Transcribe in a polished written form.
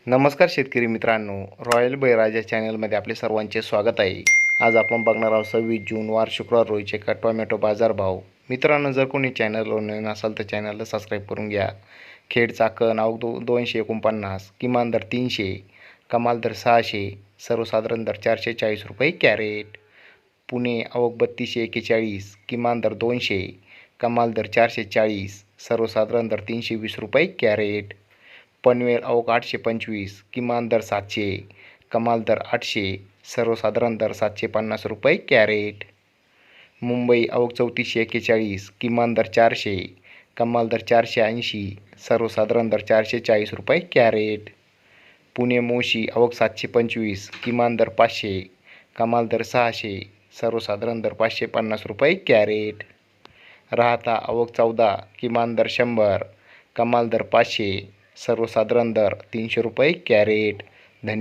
नमस्कार शेतकरी मित्रांनो, रॉयल बळीराजा चॅनलमध्ये आपले सर्वांचे स्वागत आहे. आज आपण बघणार आहोत 26 जून वार शुक्रवार रोजीचे टोमॅटो बाजारभाव. मित्रांनो, जर कोणी चॅनलवर नवीन असाल तर चॅनलला सबस्क्राईब करून घ्या. खेड चाकण आवक 249, किमान दर 300, कमाल दर 600, सर्वसाधारण दर 440 रुपये कॅरेट. पुणे आवक 3241, किमान दर 200, कमाल दर 440, सर्वसाधारण दर 320 रुपये कॅरेट. पनवेल आवक 825, किमान दर 700, कमाल दर 800, सर्वसाधारण दर 750 रुपये कॅरेट. मुंबई आवक 3441, किमान दर 400, कमाल दर 480, सर्वसाधारण दर 440 रुपये कॅरेट. पुणे मोशी आवक 725, किमान दर 500, कमाल दर 600, सर्वसाधारण दर 550 रुपये कॅरेट. राहता आवक 14, किमान दर 100, कमाल दर 500, सर्वसाधारण दर 300 रुपये कॅरेट. धन्यवाद.